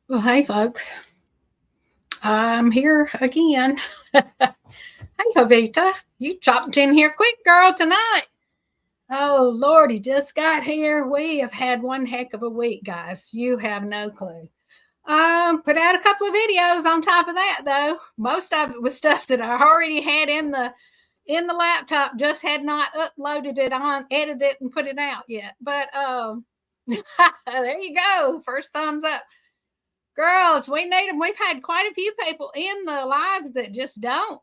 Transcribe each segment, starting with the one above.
Well, hey, folks. I'm here again. Hey, Jovita. You chopped in here quick, girl, tonight. Oh, Lord, he just got here. We have had one heck of a week, guys. You have no clue. Put out a couple of videos on top of that, though. Most of it was stuff that I already had in the laptop, just had not uploaded it on, edited it, and put it out yet. But there you go. First thumbs up. Girls, we need them. We've had quite a few people in the lives that just don't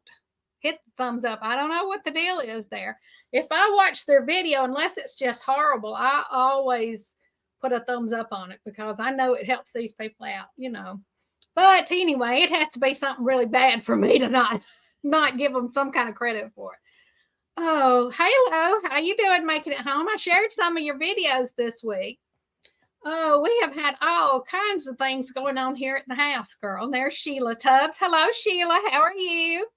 hit the thumbs up. I don't know what the deal is there. If I watch their video, unless it's just horrible, I always put a thumbs up on it because I know it helps these people out. But anyway, it has to be something really bad for me to not give them some kind of credit for it. Oh, hello. How you doing making it home? I shared some of your videos this week. Oh, we have had all kinds of things going on here at the house, girl. There's Sheila Tubbs. Hello, Sheila. How are you?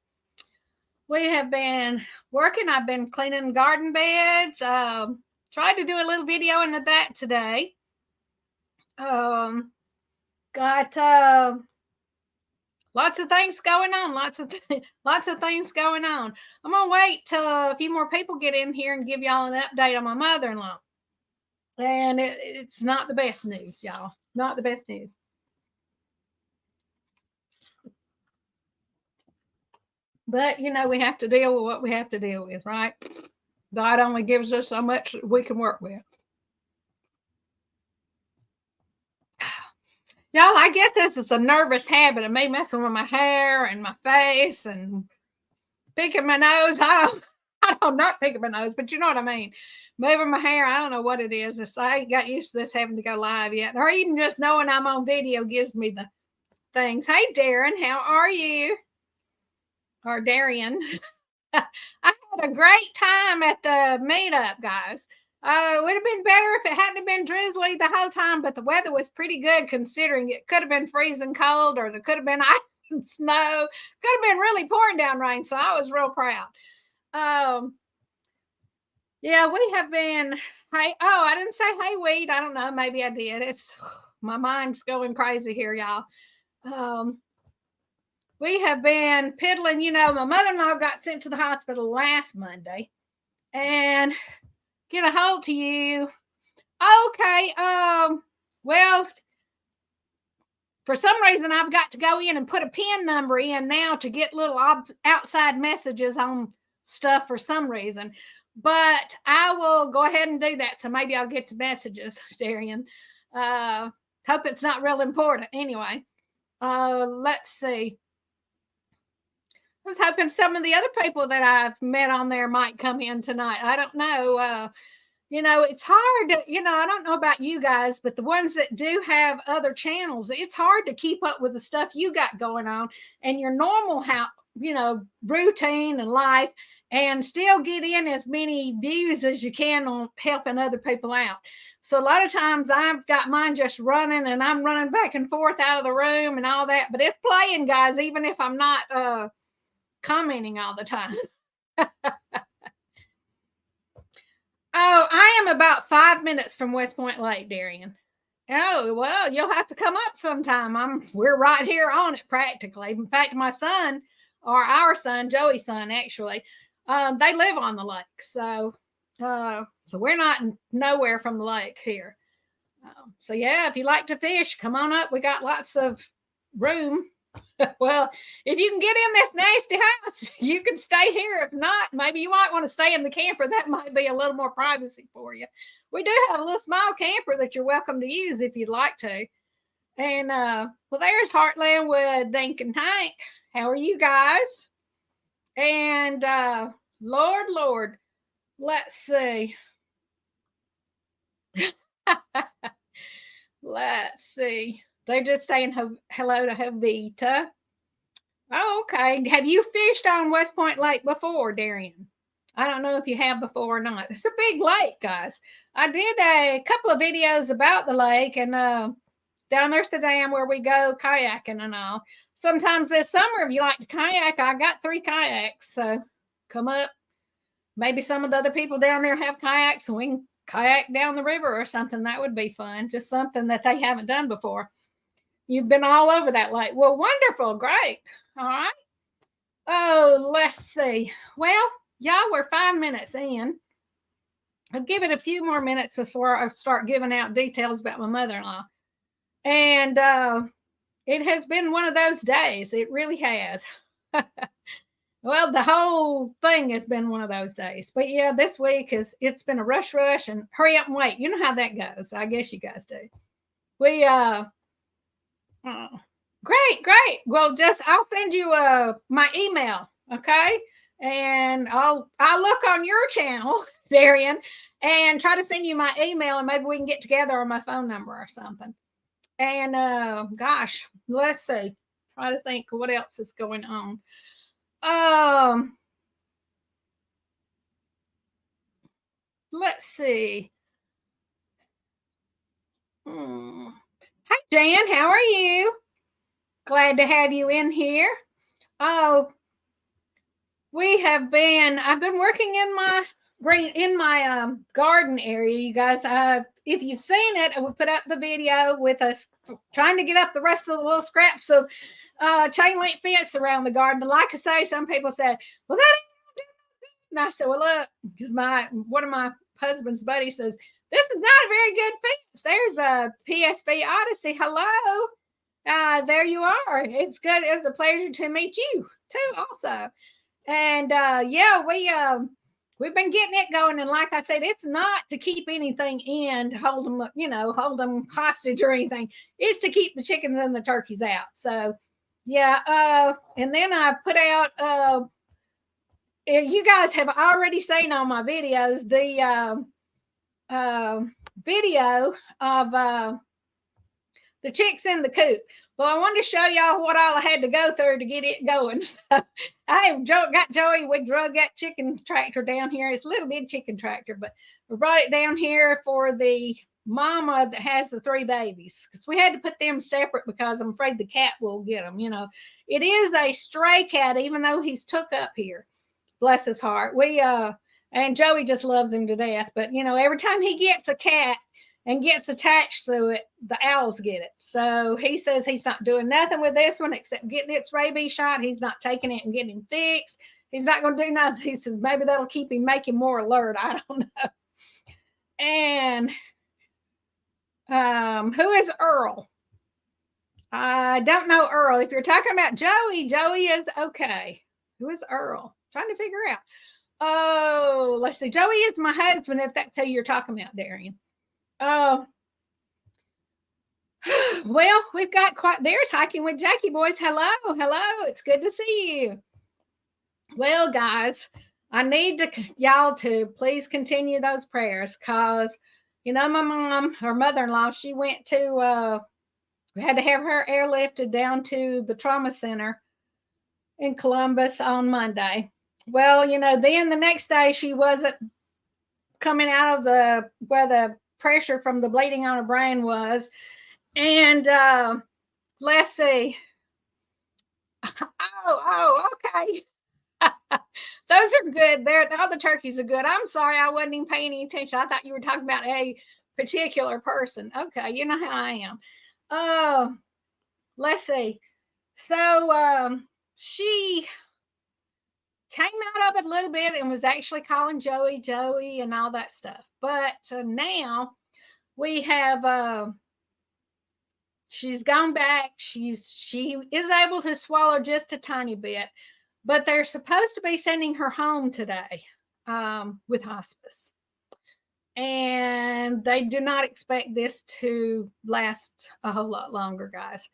We have been working. I've been cleaning garden beds. Tried to do a little video into that today. Got lots of things going on. Lots of things going on. I'm gonna wait till a few more people get in here and give y'all an update on my mother-in-law. And it's not the best news, y'all. Not the best news. But we have to deal with what we have to deal with, right? God only gives us so much we can work with. Y'all, I guess this is a nervous habit of me messing with my hair and my face and picking my nose. I don't not picking my nose, but you know what I mean. Moving my hair, I don't know what it is. I ain't got used to this having to go live yet. Or even just knowing I'm on video gives me the things. Hey, Darren, how are you? Or Darian. I had a great time at the meetup, guys. It would have been better if it hadn't been drizzly the whole time, but the weather was pretty good considering it could have been freezing cold or there could have been ice and snow. Could have been really pouring down rain, so I was real proud. Yeah, we have been. Hey, oh, I didn't say hey weed. I don't know. Maybe I did. It's my mind's going crazy here, y'all. We have been piddling. My mother-in-law got sent to the hospital last Monday, and get a hold to you. Okay. Well, for some reason, I've got to go in and put a PIN number in now to get little outside messages on stuff for some reason. But I will go ahead and do that. So maybe I'll get the messages, Darian. Hope it's not real important. Anyway, let's see. I was hoping some of the other people that I've met on there might come in tonight. I don't know. It's hard to, I don't know about you guys, but the ones that do have other channels, it's hard to keep up with the stuff you got going on and your normal routine and life and still get in as many views as you can on helping other people out. So a lot of times I've got mine just running and I'm running back and forth out of the room and all that, but it's playing, guys, even if I'm not commenting all the time. Oh, I am about 5 minutes from West Point Lake, Darian. Oh, well, you'll have to come up sometime. We're right here on it practically. In fact, my son, or our son, Joey's son, actually, they live on the lake. So we're not nowhere from the lake here. So yeah, if you like to fish, come on up. We got lots of room. Well, if you can get in this nasty house, you can stay here. If not, maybe you might want to stay in the camper. That might be a little more privacy for you. We do have a little small camper that you're welcome to use if you'd like to. And well, there's Heartland with Dink and Tank. How are you guys? And Lord, let's see. Let's see. They're just saying hello to Jovita. Oh, okay. Have you fished on West Point Lake before, Darian? I don't know if you have before or not. It's a big lake, guys. I did a couple of videos about the lake, and down there's the dam where we go kayaking and all. Sometimes this summer, if you like to kayak, I got 3 kayaks. So come up. Maybe some of the other people down there have kayaks, and we can kayak down the river or something. That would be fun. Just something that they haven't done before. You've been all over that lake. Well, wonderful. Great. All right. Oh, let's see. Well, y'all, we're 5 minutes in. I'll give it a few more minutes before I start giving out details about my mother-in-law. And it has been one of those days. It really has. Well, the whole thing has been one of those days. But yeah, this week it's been a rush and hurry up and wait. You know how that goes. I guess you guys do. We great. Well, just I'll send you my email, okay? And I'll look on your channel, Darian, and try to send you my email, and maybe we can get together on my phone number or something. And gosh, let's see. Try to think what else is going on. Let's see. Hi, Jan. How are you? Glad to have you in here. Oh, I've been working in my garden area, you guys. If you've seen it, I will put up the video with us trying to get up the rest of the little scraps of chain link fence around the garden. But like I say, some people said, well, that ain't doing good. And I said, well, look, because one of my husband's buddies says, this is not a very good fence. There's a PSV Odyssey. Hello. There you are. It's good. It's a pleasure to meet you too, also. And yeah, we've been getting it going. And like I said, it's not to keep anything in to hold them hostage or anything. It's to keep the chickens and the turkeys out. So yeah. And then I put out. You guys have already seen on my videos the video of the chicks in the coop. Well, I wanted to show y'all what all I had to go through to get it going. So I have got Joey. We drug that chicken tractor down here. It's a little bit chicken tractor, but we brought it down here for the mama that has the 3 babies, because we had to put them separate because I'm afraid the cat will get them. You know, it is a stray cat, even though he's took up here. Bless his heart. And Joey just loves him to death. But you know, every time he gets a cat and gets attached to it, the owls get it. So he says he's not doing nothing with this one except getting its rabies shot. He's not taking it and getting it fixed. He's not going to do nothing. He says maybe that'll keep him, make him more alert. I don't know. And who is Earl? I don't know Earl. If you're talking about Joey, Joey is okay. Who is Earl? Trying to figure out. Oh, let's see. Joey is my husband, if that's who you're talking about, Darian. Oh, well, we've got there's Hiking with Jackie, boys. Hello. It's good to see you. Well, guys, I need y'all to please continue those prayers, because, you know, my mom, her mother-in-law, she went to, we had to have her airlifted down to the trauma center in Columbus on Monday. Well, you know, then the next day she wasn't coming out of where the pressure from the bleeding on her brain was. And let's see. Oh, okay. Those are good. All the turkeys are good. I'm sorry, I wasn't even paying any attention. I thought you were talking about a particular person. Okay, you know how I am. Let's see. So she came out of it a little bit and was actually calling Joey and all that stuff. But now we have she's gone back. She is able to swallow just a tiny bit, but they're supposed to be sending her home today with hospice. And they do not expect this to last a whole lot longer, guys.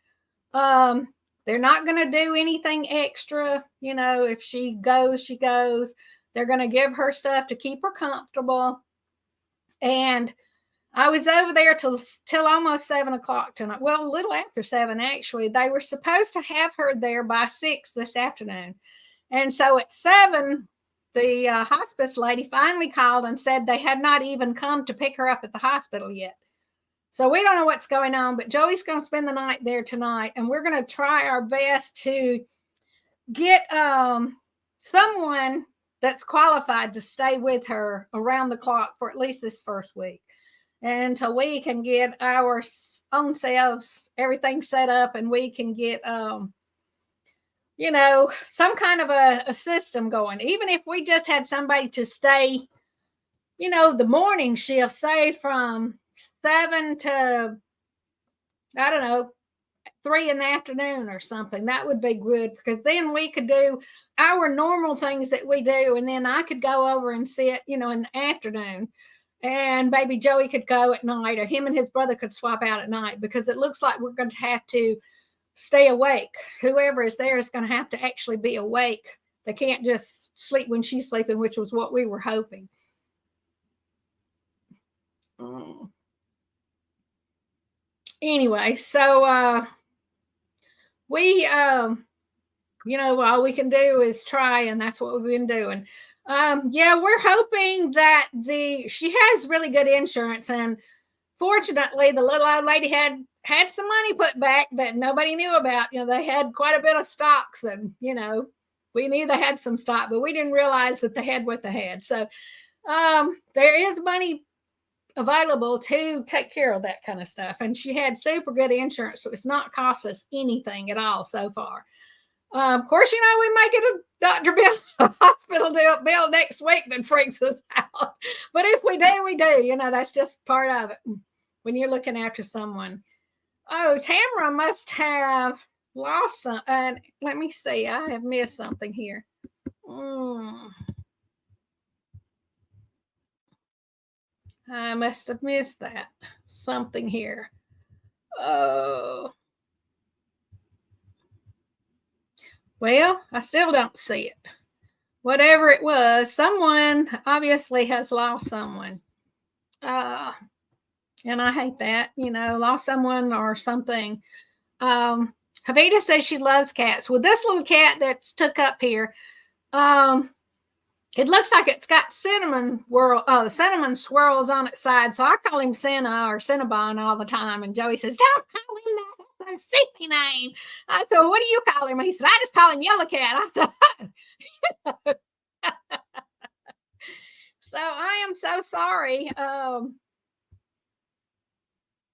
They're not going to do anything extra. You know, if she goes, she goes. They're going to give her stuff to keep her comfortable. And I was over there till almost 7 o'clock tonight. Well, a little after 7, actually. They were supposed to have her there by 6 this afternoon. And so at 7, the hospice lady finally called and said they had not even come to pick her up at the hospital yet. So we don't know what's going on, but Joey's going to spend the night there tonight, and we're going to try our best to get someone that's qualified to stay with her around the clock for at least this first week. until we can get our own selves, everything set up, and we can get, some kind of a system going. Even if we just had somebody to stay, the morning shift, say from 7 to, I don't know, 3 in the afternoon or something, that would be good, because then we could do our normal things that we do, and then I could go over and sit, in the afternoon, and baby Joey could go at night, or him and his brother could swap out at night, because it looks like we're going to have to stay awake. Whoever is there is going to have to actually be awake. They can't just sleep when she's sleeping, which was what we were hoping. Anyway, so we all we can do is try, and that's what we've been doing. We're hoping that she has really good insurance, and fortunately the little old lady had some money put back that nobody knew about. They had quite a bit of stocks, and we knew they had some stock, but we didn't realize that they had what they had. So there is money available to take care of that kind of stuff, and she had super good insurance, so it's not cost us anything at all so far. Of course, we might get a doctor bill, a hospital bill next week that freaks us out. But if we do, we do. That's just part of it when you're looking after someone. Oh, Tamara must have lost some. And let me see. I have missed something here. I must have missed that. Something here. Oh. Well, I still don't see it. Whatever it was, someone obviously has lost someone. And I hate that, lost someone or something. Javita says she loves cats. Well, this little cat that's took up here, it looks like it's got cinnamon swirls on its side. So I call him Cinna or Cinnabon all the time. And Joey says, don't call him that. That's a silly name. I said, what do you call him? He said, I just call him Yellow Cat. I said, so I am so sorry.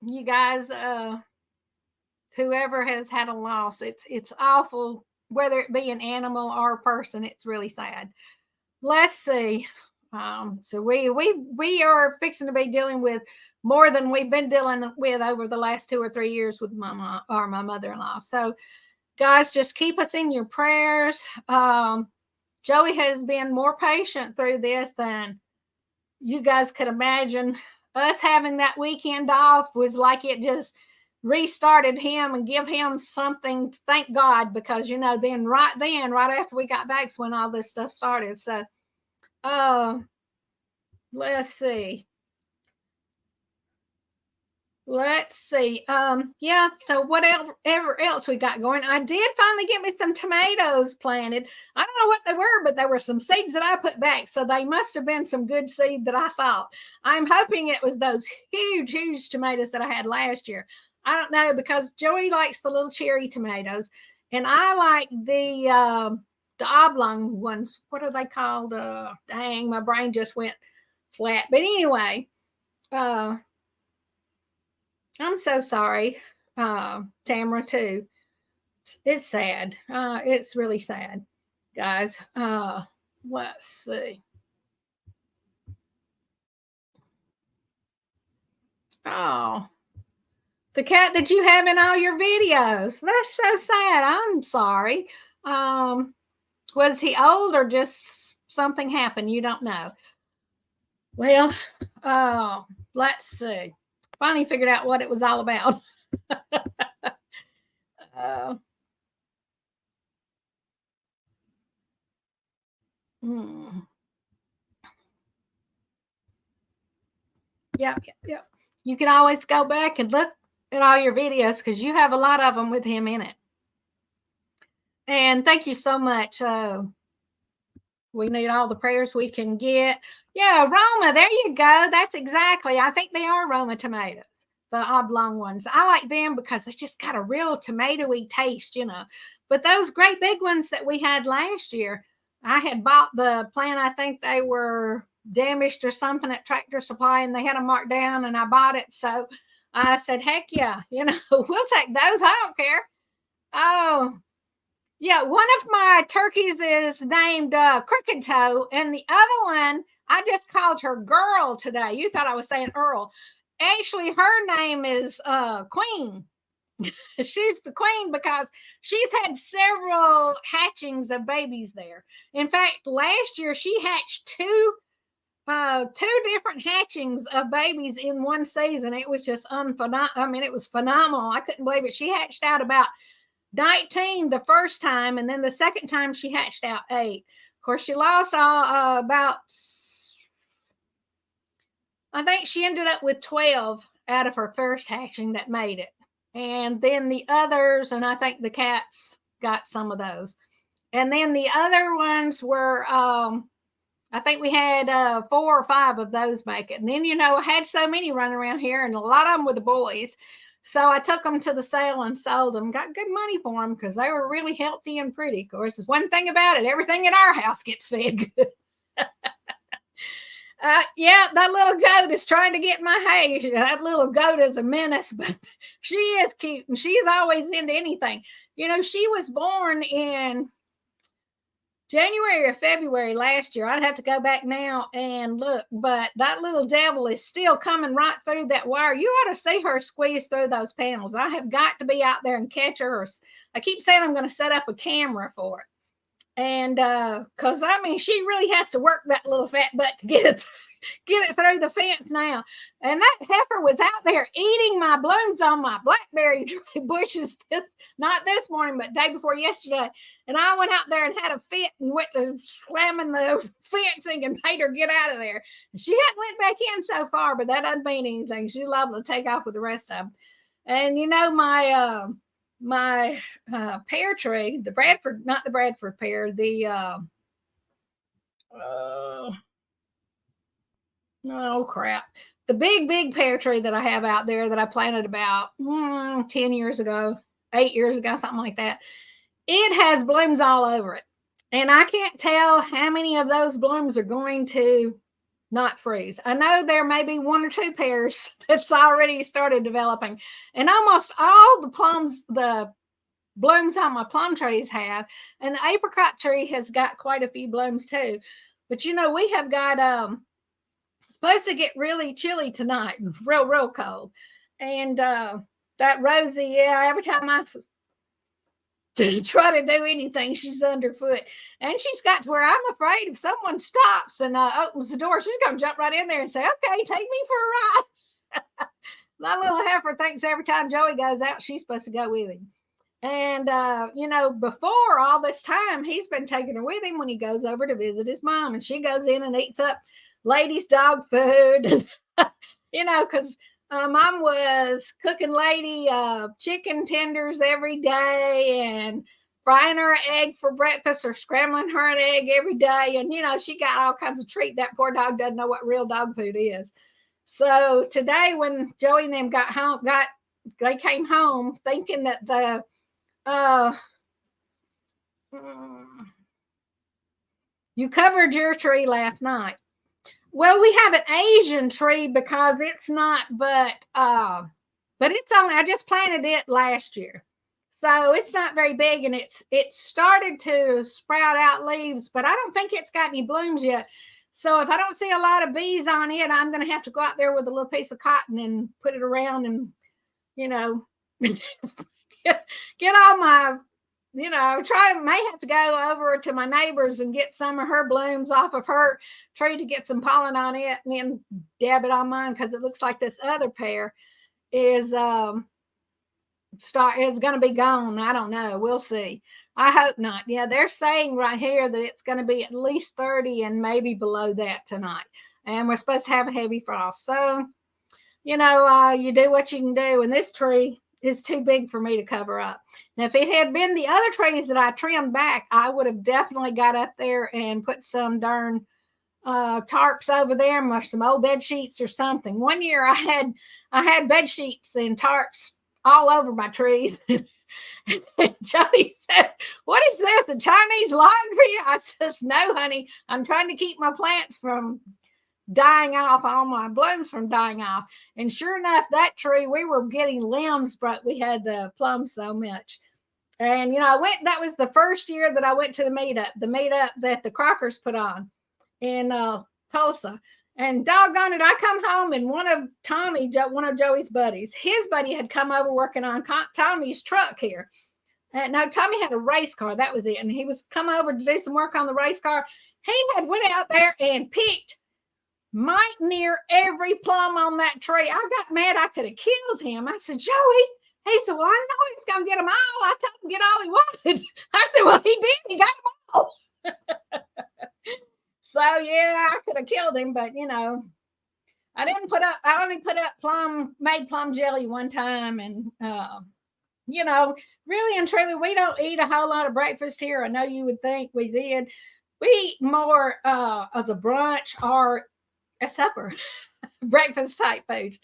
You guys, whoever has had a loss, it's awful, whether it be an animal or a person. It's really sad. Let's see. So we are fixing to be dealing with more than we've been dealing with over the last 2 or 3 years with my mother-in-law. So guys, just keep us in your prayers. Joey has been more patient through this than you guys could imagine. Us having that weekend off was like it just restarted him and give him something to thank God, because then right after we got back is when all this stuff started. So let's see. So whatever else we got going. I did finally get me some tomatoes planted. I don't know what they were, but there were some seeds that I put back, so they must have been some good seed that I thought. I'm hoping it was those huge tomatoes that I had last year. I don't know, because Joey likes the little cherry tomatoes, and I like the oblong ones. What are they called? Dang, my brain just went flat. But anyway, I'm so sorry, Tamara, too. It's sad. It's really sad, guys. Let's see. Oh, the cat that you have in all your videos. That's so sad. I'm sorry. Was he old or just something happened? You don't know. Well, let's see. Finally figured out what it was all about. Yep. You can always go back and look at all your videos, because you have a lot of them with him in it. And thank you so much. We need all the prayers we can get. Yeah, Roma, there you go. That's exactly. I think they are Roma tomatoes, the oblong ones. I like them because they just got a real tomatoey taste, But those great big ones that we had last year, I had bought the plant. I think they were damaged or something at Tractor Supply, and they had them marked down, and I bought it. So I said, heck yeah, we'll take those. I don't care. Oh, yeah, one of my turkeys is named Crooked Toe, and the other one, I just called her Girl today. You thought I was saying Earl. Actually, her name is Queen. She's the queen because she's had several hatchings of babies there. In fact, last year she hatched two different hatchings of babies in one season. It was just it was phenomenal. I couldn't believe it. She hatched out about 19 the first time, and then the second time she hatched out 8. Of course, she lost about, I think she ended up with 12 out of her first hatching that made it. And then the others, and I think the cats got some of those. And then the other ones were, I think we had 4 or 5 of those make it. And then, I had so many running around here, and a lot of them were the boys. So I took them to the sale and sold them. Got good money for them because they were really healthy and pretty. Of course, there's one thing about it. Everything in our house gets fed good. Yeah, that little goat is trying to get my hay. That little goat is a menace, but she is cute, and she's always into anything. She was born in January or February last year. I'd have to go back now and look, but that little devil is still coming right through that wire. You ought to see her squeeze through those panels. I have got to be out there and catch her. I keep saying I'm going to set up a camera for it. And because she really has to work that little fat butt to get it through the fence now. And that heifer was out there eating my blooms on my blackberry bushes, not this morning, but day before yesterday. And I went out there and had a fit and went to slamming the fencing and made her get out of there. She hadn't went back in so far, but that doesn't mean anything. She's liable to take off with the rest of them. And my pear tree, not the Bradford pear, the the big pear tree that I have out there that I planted about 10 years ago, 8 years ago, something like that. It has blooms all over it, and I can't tell how many of those blooms are going to not freeze. I know there may be 1 or 2 pairs that's already started developing, and almost all the blooms on my plum trees have, and the apricot tree has got quite a few blooms too. But we have got supposed to get really chilly tonight, real cold. And that Rosie, every time I try to do anything, she's underfoot. And she's got to where I'm afraid if someone stops and opens the door, she's going to jump right in there and say, okay, take me for a ride. My little heifer thinks every time Joey goes out, she's supposed to go with him. And, before all this time, he's been taking her with him when he goes over to visit his mom. And she goes in and eats up Lady's dog food. Because Mom was cooking Lady chicken tenders every day and frying her an egg for breakfast or scrambling her an egg every day. And, she got all kinds of treat. That poor dog doesn't know what real dog food is. So today when Joey and them they came home thinking that you covered your tree last night. Well, we have an Asian tree because it's not, but it's only, I just planted it last year. So it's not very big, and it started to sprout out leaves, but I don't think it's got any blooms yet. So if I don't see a lot of bees on it, I'm going to have to go out there with a little piece of cotton and put it around and, get all my, may have to go over to my neighbor's and get some of her blooms off of her tree to get some pollen on it and then dab it on mine, because it looks like this other pear is going to be gone. I don't know. We'll see. I hope not. Yeah, they're saying right here that it's going to be at least 30 and maybe below that tonight. And we're supposed to have a heavy frost. So, you do what you can do. And this tree is too big for me to cover up. Now, if it had been the other trees that I trimmed back, I would have definitely got up there and put some darn tarps over them or some old bed sheets or something. One year I had bed sheets and tarps all over my trees. Joey said, "What is this, the Chinese laundry?" I says, "No, honey, I'm trying to keep my plants from dying off, all my blooms from dying off. And sure enough, that tree, we were getting limbs, but we had the plums so much. And, that was the first year that I went to the meetup that the Crockers put on in Tulsa. And doggone it, I come home and one of Joey's buddies, his buddy had come over working on Tommy's truck here. No, Tommy had a race car. That was it. And he was come over to do some work on the race car. He had went out there and picked might near every plum on that tree. I got mad. I could have killed him. I said, Joey. He said, well, I know he's going to get them all. I told him to get all he wanted. I said, well, he did. He got them all. So, yeah, I could have killed him. But, I only put up made plum jelly one time. And, really and truly, we don't eat a whole lot of breakfast here. I know you would think we did. We eat more as a brunch or a supper, breakfast type foods,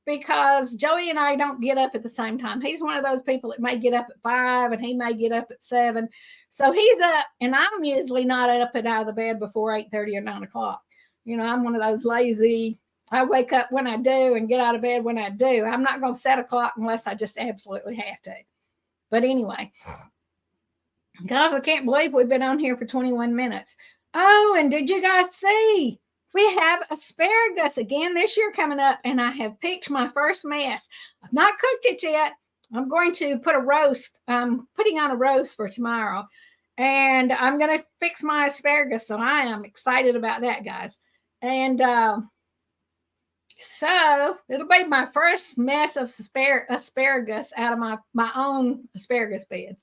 because Joey and I don't get up at the same time. He's one of those people that may get up at 5 and he may get up at 7. So he's up, and I'm usually not up and out of the bed before 8:30 or 9 o'clock. I'm one of those lazy, I wake up when I do and get out of bed when I do. I'm not going to set a clock unless I just absolutely have to. But anyway, guys, I can't believe we've been on here for 21 minutes. Oh, and did you guys see? We have asparagus again this year coming up, and I have picked my first mess. I've not cooked it yet. I'm going to put a roast. I'm putting on a roast for tomorrow, and I'm going to fix my asparagus, so I am excited about that, guys. And so it'll be my first mess of asparagus out of my own asparagus beds.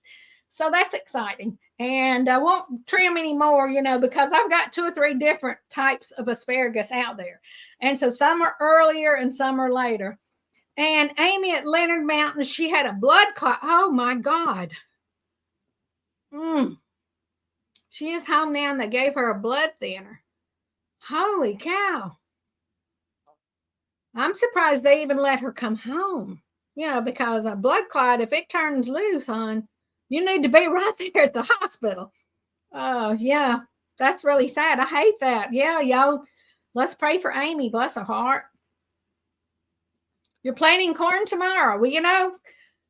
So that's exciting. And I won't trim anymore, because I've got 2 or 3 different types of asparagus out there. And so some are earlier and some are later. And Amy at Leonard Mountain, she had a blood clot. Oh, my God. She is home now, and they gave her a blood thinner. Holy cow. I'm surprised they even let her come home, because a blood clot, if it turns loose, you need to be right there at the hospital. Oh, yeah, that's really sad. I hate that. Yeah, y'all, let's pray for Amy. Bless her heart. You're planting corn tomorrow. Well,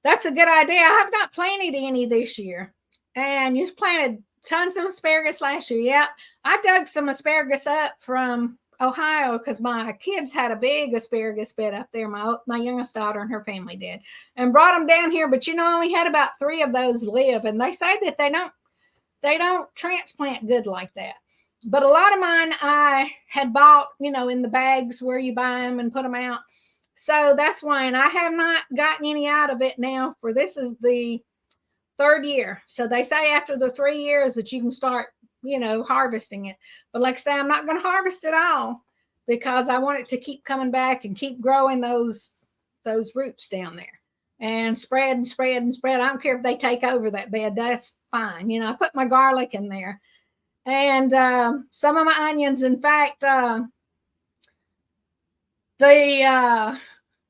that's a good idea. I have not planted any this year. And you've planted tons of asparagus last year. Yeah, I dug some asparagus up from Ohio because my kids had a big asparagus bed up there. My youngest daughter and her family did, and brought them down here. But only had about 3 of those live, and they say that they don't transplant good like that. But a lot of mine I had bought, in the bags where you buy them and put them out. So that's why, and I have not gotten any out of it now. For this is the 3rd year. So they say after the 3 years that you can start harvesting it. But like I say, I'm not going to harvest it all because I want it to keep coming back and keep growing those roots down there and spread and spread and spread. I don't care if they take over that bed. That's fine. I put my garlic in there and some of my onions. In fact, the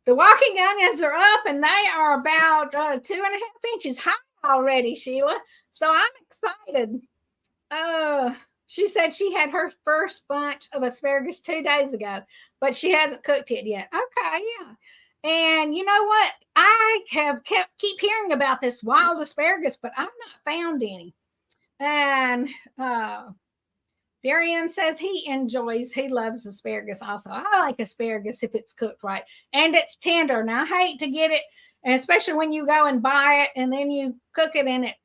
walking onions are up and they are about 2.5 inches high already, Sheila. So I'm excited. She said she had her first bunch of asparagus 2 days ago, but she hasn't cooked it yet. Okay, yeah. And you know what? I have keep hearing about this wild asparagus, but I've not found any. And Darian says he loves asparagus also. I like asparagus if it's cooked right and it's tender. Now I hate to get it, and especially when you go and buy it and then you cook it and it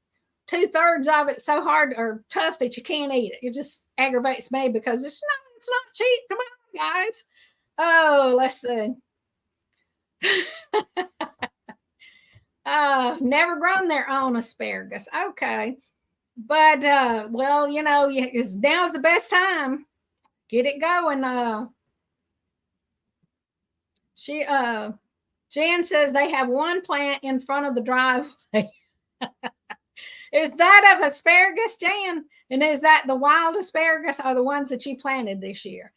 2/3 of it so hard or tough that you can't eat it. It just aggravates me because it's not cheap. Come on, guys. Oh, let's see. Never grown their own asparagus. Okay. But well, now's the best time. Get it going. Jan says they have one plant in front of the driveway. Is that of asparagus, Jan? And is that the wild asparagus or the ones that you planted this year?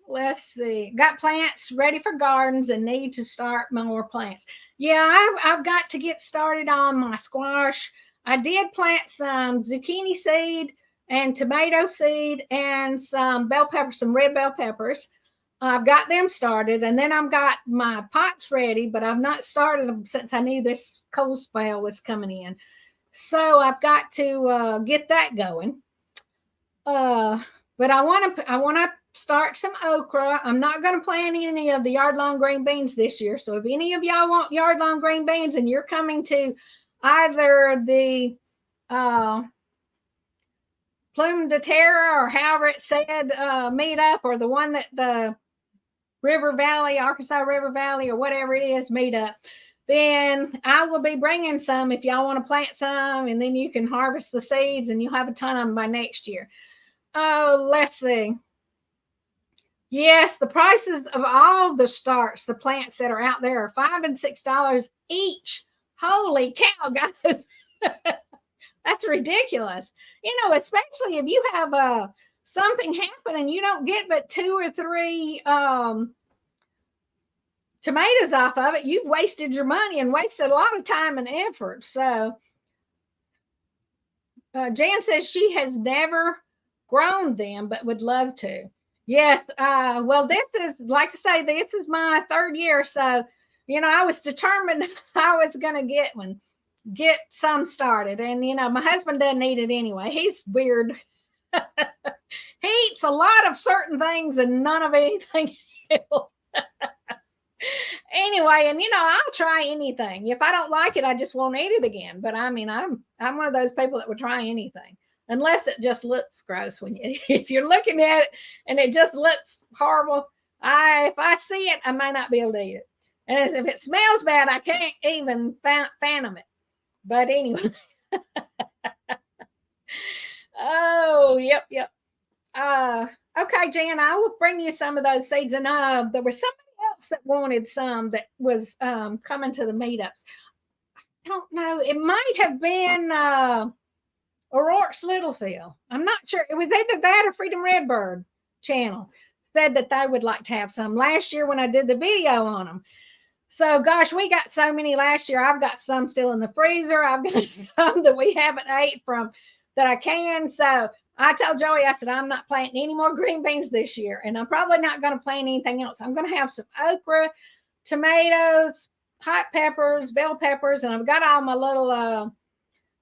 Let's see. Got plants ready for gardens and need to start more plants. Yeah, I've got to get started on my squash. I did plant some zucchini seed, and tomato seed and some bell peppers, some red bell peppers. I've got them started, and then I've got my pots ready, but I've not started them since I knew this cold spell was coming in. So I've got to get that going. But I want to start some okra. I'm not going to plant any of the yard long green beans this year. So if any of y'all want yard long green beans and you're coming to either the Plume de Terre, or however it said, meet up, or the one that the River Valley, Arkansas River Valley, or whatever it is, meet up, then I will be bringing some if y'all want to plant some, and then you can harvest the seeds and you'll have a ton of them by next year. Oh, let's see. Yes, the prices of all the starts, the plants that are out there, are $5 and $6 each. Holy cow, guys. That's ridiculous. Especially if you have something happen and you don't get but 2 or 3 tomatoes off of it, you've wasted your money and wasted a lot of time and effort. So Jan says she has never grown them, but would love to. Yes. Well, this is, like I say, this is my 3rd year. So, I was determined I was going to get some started. And, my husband doesn't eat it anyway. He's weird. He eats a lot of certain things and none of anything else. Anyway, and I'll try anything. If I don't like it, I just won't eat it again. But I mean, I'm one of those people that would try anything, unless it just looks gross. If you're looking at it and it just looks horrible, if I see it, I may not be able to eat it. And if it smells bad, I can't even fathom it. But anyway. Oh, yep. Okay, Jan, I will bring you some of those seeds. And there was somebody else that wanted some that was coming to the meetups. I don't know. It might have been O'Rourke's Littlefield. I'm not sure. It was either that or Freedom Redbird channel said that they would like to have some last year when I did the video on them. So, gosh, we got so many last year. I've got some still in the freezer. I've got some that we haven't ate from that I can. So I told Joey, I said, I'm not planting any more green beans this year. And I'm probably not going to plant anything else. I'm going to have some okra, tomatoes, hot peppers, bell peppers, and I've got all my little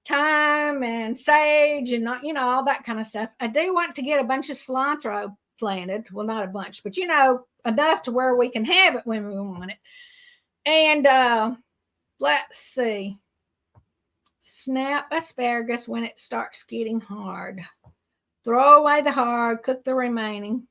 thyme and sage and, all that kind of stuff. I do want to get a bunch of cilantro planted. Well, not a bunch, but, enough to where we can have it when we want it. And let's see. Snap asparagus when it starts getting hard. Throw away the hard, cook the remaining.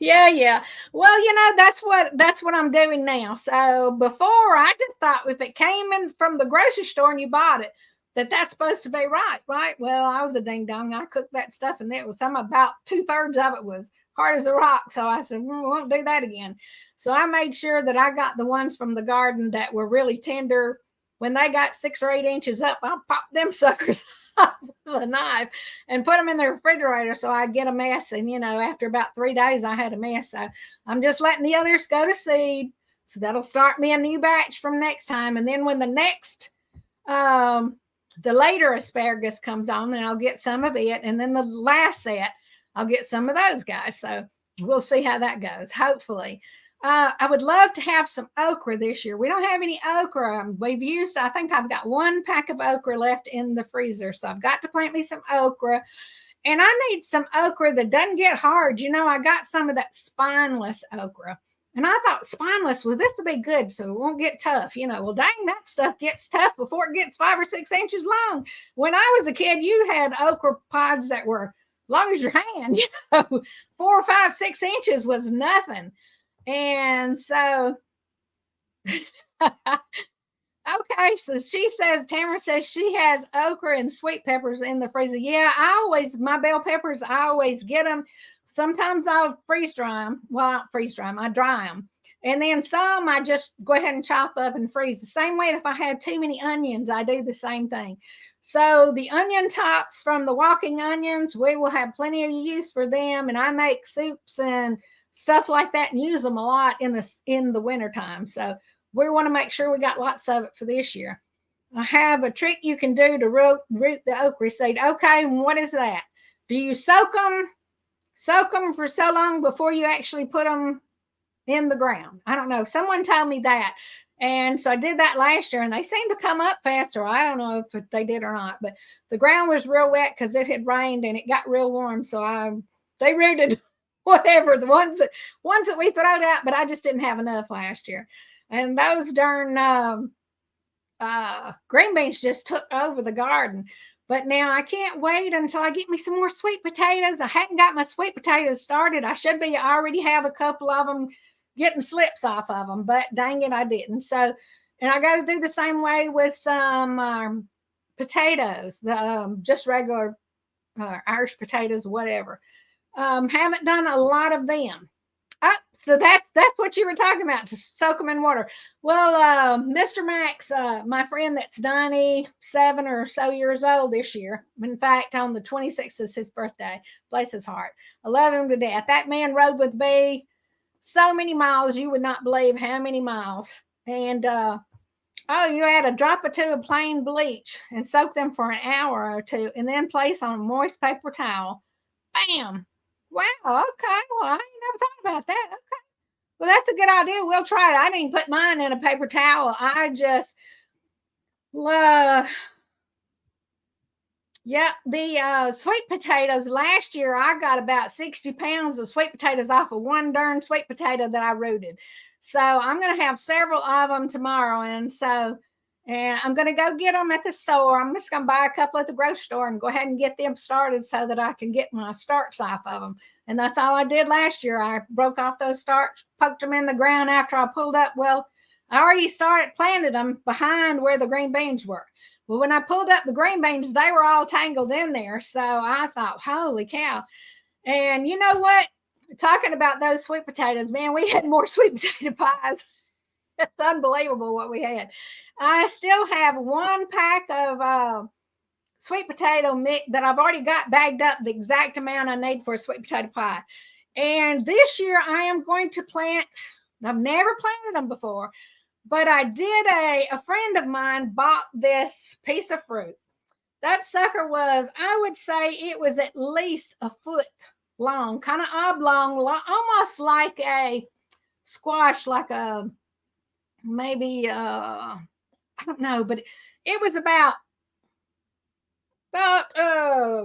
Yeah. Well, that's what I'm doing now. So before, I just thought if it came in from the grocery store and you bought it, that's supposed to be right? Well, I was a ding dong. I cooked that stuff and it was about 2/3 of it was hard as a rock. So I said, we won't do that again. So I made sure that I got the ones from the garden that were really tender. When they got 6 or 8 inches up, I'll pop them suckers off with a knife and put them in the refrigerator so I'd get a mess. And, after about 3 days, I had a mess. So I'm just letting the others go to seed. So that'll start me a new batch from next time. And then when the next, the later asparagus comes on, then I'll get some of it. And then the last set, I'll get some of those guys. So we'll see how that goes, hopefully. I would love to have some okra this year. We don't have any okra. I think I've got 1 pack of okra left in the freezer. So I've got to plant me some okra. And I need some okra that doesn't get hard. I got some of that spineless okra. And I thought spineless, well, this will be good, so it won't get tough. Well, dang, that stuff gets tough before it gets 5 or 6 inches long. When I was a kid, you had okra pods that were long as your hand. 4 or 5, 6 inches was nothing. And so, okay, so Tamara says she has okra and sweet peppers in the freezer. Yeah, my bell peppers, I always get them. Sometimes I'll freeze dry them. Well, I don't freeze dry them, I dry them. And then some I just go ahead and chop up and freeze. The same way if I have too many onions, I do the same thing. So the onion tops from the walking onions, we will have plenty of use for them. And I make soups and stuff like that and use them a lot in the wintertime. So we want to make sure we got lots of it for this year. I have a trick you can do to root the okra seed. Okay, what is that? Do you soak them for so long before you actually put them in the ground? I don't know. Someone told me that. And so I did that last year and they seemed to come up faster. I don't know if they did or not, but the ground was real wet because it had rained and it got real warm. So they rooted whatever, the ones that we throwed out, but I just didn't have enough last year. And those darn green beans just took over the garden. But now I can't wait until I get me some more sweet potatoes. I hadn't got my sweet potatoes started. I should be already have a couple of them getting slips off of them, but dang it, I didn't. So, and I got to do the same way with some potatoes, the just regular Irish potatoes, whatever. Haven't done a lot of them. So that's what you were talking about, to soak them in water. Well, Mr. Max, my friend that's 97 or so years old this year. In fact, on the 26th is his birthday. Bless his heart. I love him to death. That man rode with me so many miles, you would not believe how many miles. And you add a drop or two of plain bleach and soak them for an hour or two, and then place on a moist paper towel. Bam! Wow, okay. Well, I ain't never thought about that. Okay. Well, that's a good idea. We'll try it. I didn't put mine in a paper towel. I just love. Yeah, the sweet potatoes. Last year, I got about 60 pounds of sweet potatoes off of one darn sweet potato that I rooted. So I'm going to have several of them tomorrow. And I'm going to go get them at the store. I'm just going to buy a couple at the grocery store and go ahead and get them started so that I can get my starts off of them. And that's all I did last year. I broke off those starts, poked them in the ground after I pulled up. Well, I already planted them behind where the green beans were. Well, when I pulled up the green beans, they were all tangled in there. So I thought, holy cow. And you know what? Talking about those sweet potatoes, man, we had more sweet potato pies. It's unbelievable what we had. I still have one pack of sweet potato mix that I've already got bagged up the exact amount I need for a sweet potato pie. And this year I am going to plant, I've never planted them before, but I did a friend of mine bought this piece of fruit. That sucker was, I would say it was at least a foot long, kind of oblong, almost like a squash, like a maybe I don't know, but it was about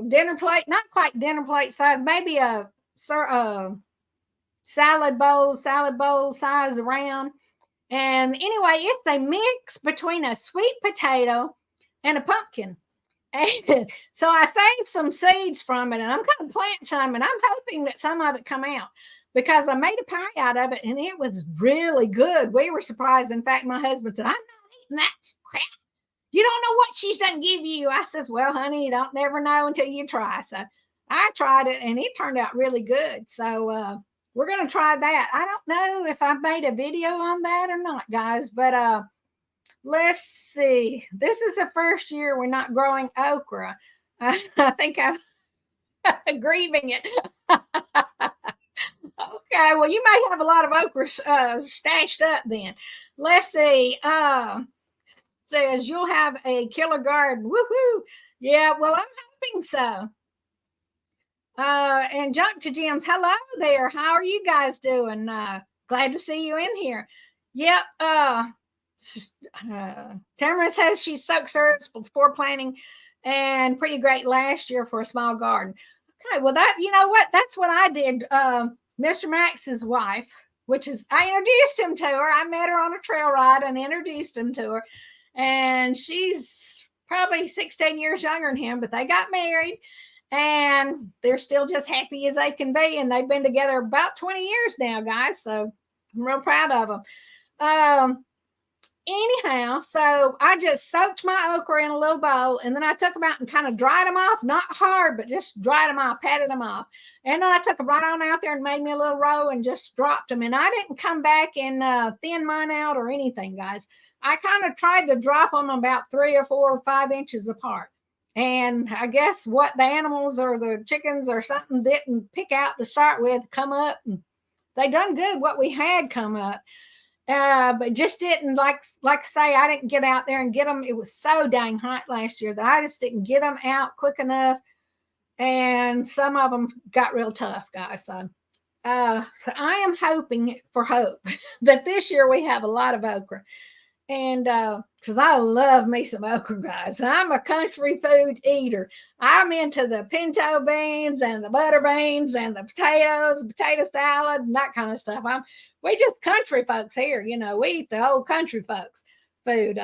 dinner plate, not quite dinner plate size, maybe a salad bowl size around. And anyway, it's a mix between a sweet potato and a pumpkin. And so I saved some seeds from it, and I'm going to plant some, and I'm hoping that some of it come out, because I made a pie out of it, and it was really good. We were surprised. In fact, my husband said, I'm not eating that crap. You don't know what she's done give you. I says, well, honey, you don't never know until you try. So I tried it, and it turned out really good. So we're going to try that. I don't know if I made a video on that or not, guys, but let's see. This is the first year we're not growing okra. I think I'm grieving it. Okay, well, you may have a lot of okra stashed up then. Let's see. Says you'll have a killer garden. Woohoo! Yeah, well, I'm hoping so. And Junk to Gems, hello there. How are you guys doing? Glad to see you in here. Yep. Tamara says she soaks herbs before planting, and pretty great last year for a small garden. Okay, well, that, you know what? That's what I did. Mr. Max's wife, which is, I introduced him to her. I met her on a trail ride and introduced him to her. And she's probably 16 years younger than him, but they got married and they're still just happy as they can be. And they've been together about 20 years now, guys. So I'm real proud of them. Anyhow, so I just soaked my okra in a little bowl, and then I took them out and kind of dried them off, not hard, but just dried them off, patted them off. And then I took them right on out there and made me a little row and just dropped them. And I didn't come back and thin mine out or anything, guys. I kind of tried to drop them about 3 or 4 or 5 inches apart. And I guess what the animals or the chickens or something didn't pick out to start with come up. And they done good what we had come up. But just didn't like I say, I didn't get out there and get them. It was so dang hot last year that I just didn't get them out quick enough, and some of them got real tough, guys. So I am hoping for hope that this year we have a lot of okra. And because I love me some okra, guys. I'm a country food eater. I'm into the pinto beans and the butter beans and the potatoes, potato salad, and that kind of stuff. We just country folks here, we eat the old country folks food.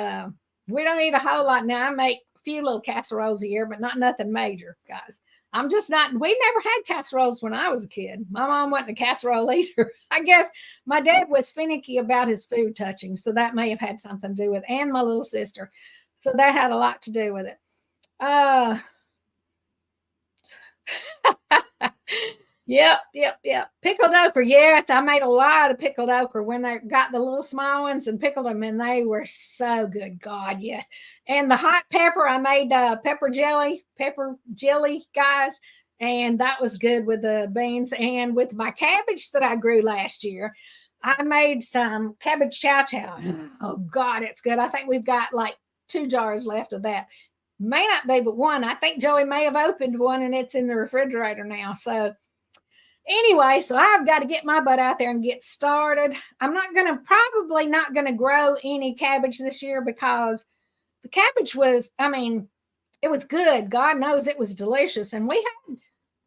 We don't eat a whole lot now. I make a few little casseroles a year, but not nothing major, guys. I'm just not, we never had casseroles when I was a kid. My mom wasn't a casserole eater. I guess my dad was finicky about his food touching, so that may have had something to do with it, and my little sister. So that had a lot to do with it. Yep. Pickled okra. Yes, I made a lot of pickled okra when they got the little small ones and pickled them, and they were so good. God, yes. And the hot pepper, I made pepper jelly, guys, and that was good with the beans. And with my cabbage that I grew last year, I made some cabbage chow chow. Oh God, it's good. I think we've got like 2 jars left of that. May not be but one. I think Joey may have opened one and it's in the refrigerator now. So anyway, so I've got to get my butt out there and get started. I'm probably not going to grow any cabbage this year because the cabbage was, it was good. God knows it was delicious. And we had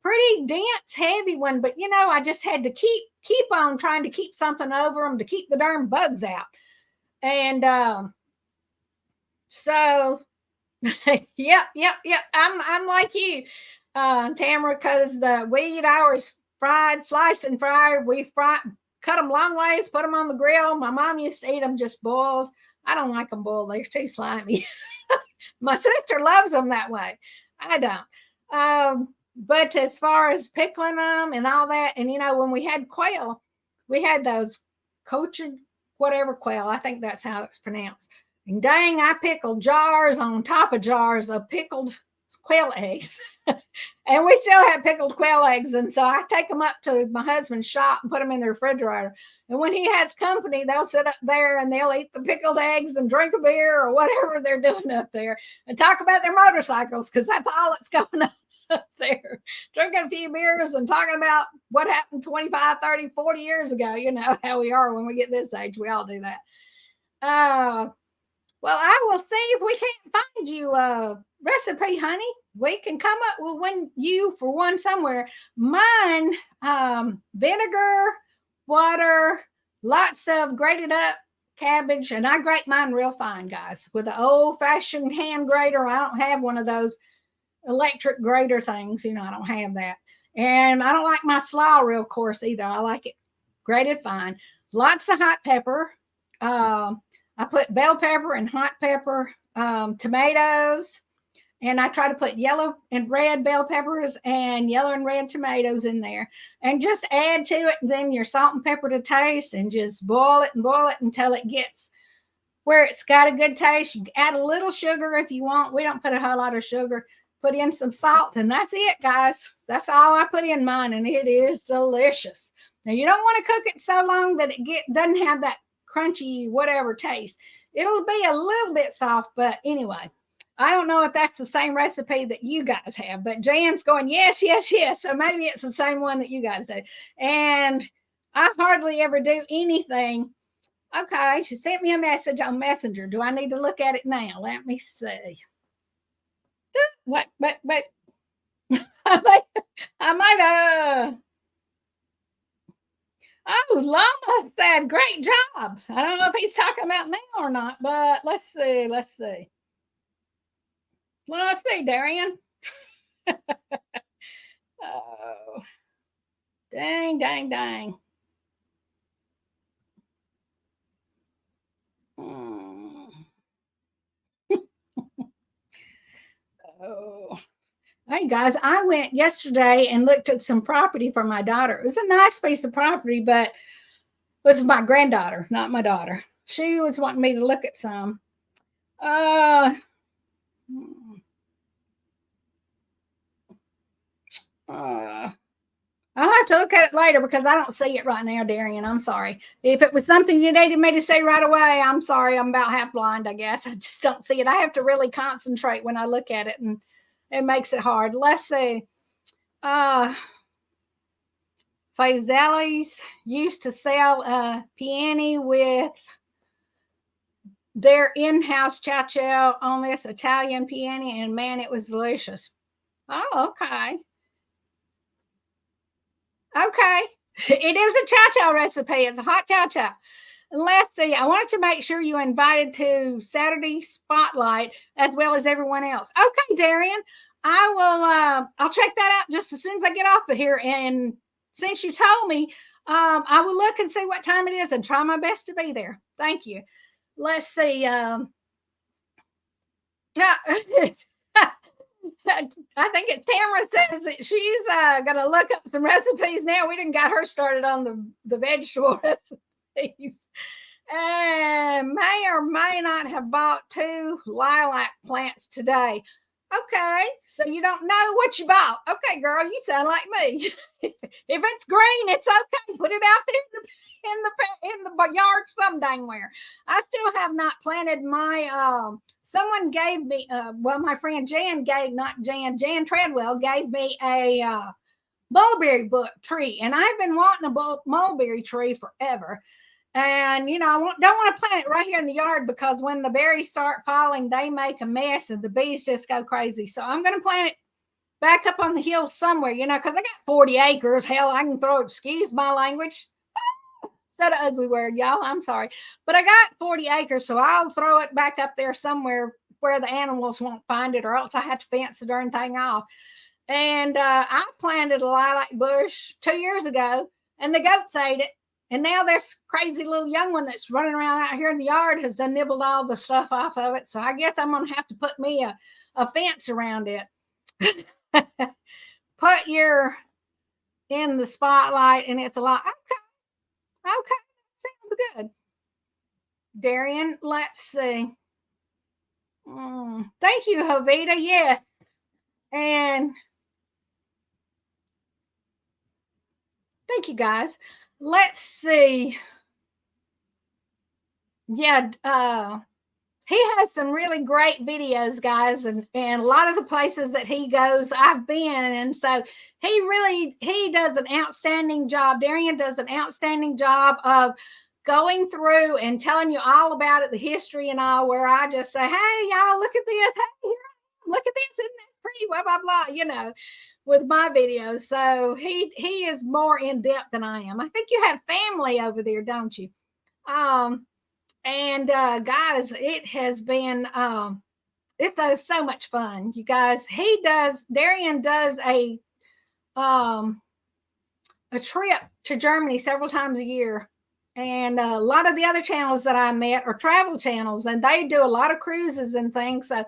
pretty dense, heavy one, but I just had to keep on trying to keep something over them to keep the darn bugs out. And so yep. I'm like you, Tamara, because we eat ours fried, sliced and fried. We cut them long ways, put them on the grill. My mom used to eat them just boiled. I don't like them boiled. They're too slimy. My sister loves them that way. I don't. But as far as pickling them and all that, and when we had quail, we had those cultured whatever quail. I think that's how it's pronounced. And dang, I pickled jars on top of jars of pickled quail eggs. And we still have pickled quail eggs. And so I take them up to my husband's shop and put them in the refrigerator. And when he has company, they'll sit up there and they'll eat the pickled eggs and drink a beer or whatever they're doing up there and talk about their motorcycles, because that's all that's going on up there. Drinking a few beers and talking about what happened 25, 30, 40 years ago. You know how we are when we get this age. We all do that. Well, I will see if we can't find you a recipe, honey. We can come up with one somewhere. Mine, vinegar, water, lots of grated up cabbage, and I grate mine real fine, guys, with an old-fashioned hand grater. I don't have one of those electric grater things. I don't have that. And I don't like my slaw real coarse either. I like it grated fine. Lots of hot pepper. I put bell pepper and hot pepper, tomatoes, and I try to put yellow and red bell peppers and yellow and red tomatoes in there, and just add to it, and then your salt and pepper to taste, and just boil it until it gets where it's got a good taste. You add a little sugar if you want. We don't put a whole lot of sugar. Put in some salt, and that's it, guys. That's all I put in mine, and it is delicious. Now, you don't want to cook it so long that it doesn't have that crunchy whatever taste. It'll be a little bit soft, but anyway, I don't know if that's the same recipe that you guys have, but Jan's going yes, so maybe it's the same one that you guys do. And I hardly ever do anything. Okay, she sent me a message on Messenger. Do I need to look at it now? Let me see. What I might Oh, Llama said, great job. I don't know if he's talking about now or not, but let's see. Let's see, Darian. Oh, dang. Oh. Hey guys, I went yesterday and looked at some property for my daughter. It was a nice piece of property, but it was my granddaughter, not my daughter. She was wanting me to look at some. Uh, I'll have to look at it later because I don't see it right now, Darian. I'm sorry. If it was something you needed me to say right away, I'm sorry. I'm about half blind, I guess. I just don't see it. I have to really concentrate when I look at it, and it makes it hard. Let's see. Fazeli's used to sell a peony with their in-house chow on this Italian peony, and man, it was delicious. Oh, okay. Okay. It is a chow recipe. It's a hot chow. Let's see. I wanted to make sure you invited to Saturday Spotlight as well as everyone else. Okay, Darian. I will I'll check that out just as soon as I get off of here. And since you told me, I will look and see what time it is and try my best to be there. Thank you. Let's see. I think it's Tamara says that she's going to look up some recipes now. We didn't got her started on the vegetable recipes. And may or may not have bought 2 lilac plants today. Okay, so you don't know what you bought. Okay, girl, you sound like me. If it's green, it's okay. Put it out there in the yard some dang where. I still have not planted my someone gave me well, my friend Jan Treadwell gave me a mulberry tree, and I've been wanting a mulberry tree forever. And you know, I don't want to plant it right here in the yard because when the berries start falling, they make a mess and the bees just go crazy. So I'm going to plant it back up on the hill somewhere, you know, because I got 40 acres. Hell, I can throw, excuse my language. Said an ugly word, y'all. I'm sorry. But I got 40 acres, so I'll throw it back up there somewhere where the animals won't find it, or else I have to fence the darn thing off. And I planted a lilac bush 2 years ago, and the goats ate it. And now this crazy little young one that's running around out here in the yard has done nibbled all the stuff off of it. So I guess I'm going to have to put me a fence around it. Put your in the spotlight, and it's a lot. Okay, sounds good. Darian, let's see. Thank you, Jovita. Yes. And thank you, guys. Let's see. Yeah, he has some really great videos, guys, and a lot of the places that he goes, I've been, and so he does an outstanding job. Darian does an outstanding job of going through and telling you all about it, the history and all, where I just say, hey, y'all, look at this. Hey, look at this. Isn't that pretty? Blah, blah, blah, you know, with my videos. So he is more in depth than I am. I think you have family over there, don't you? And guys, it has been it was so much fun, you guys. Darian does a trip to Germany several times a year. And a lot of the other channels that I met are travel channels, and they do a lot of cruises and things. So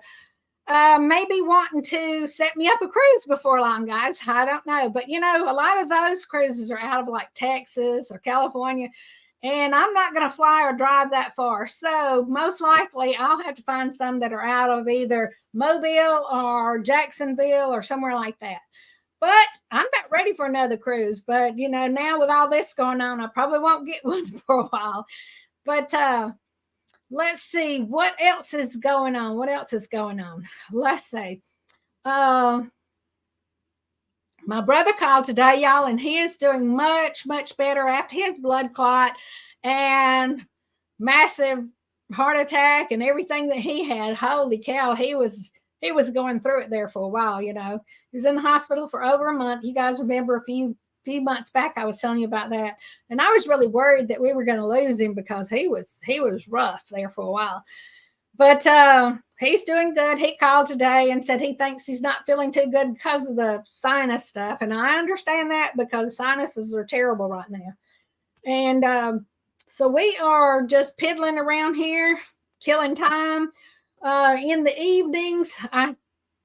maybe wanting to set me up a cruise before long, guys. I don't know. But, you know, a lot of those cruises are out of like Texas or California, and I'm not going to fly or drive that far. So most likely I'll have to find some that are out of either Mobile or Jacksonville or somewhere like that. But I'm about ready for another cruise. But, you know, now with all this going on, I probably won't get one for a while. But let's see. What else is going on? Let's see. My brother called today, y'all, and he is doing much, much better after his blood clot and massive heart attack and everything that he had. Holy cow, he was going through it there for a while, you know. He was in the hospital for over a month. You guys remember a few months back I was telling you about that. And I was really worried that we were going to lose him because he was rough there for a while. But he's doing good. He called today and said he thinks he's not feeling too good because of the sinus stuff. And I understand that because sinuses are terrible right now. And so we are just piddling around here, killing time. In the evenings, I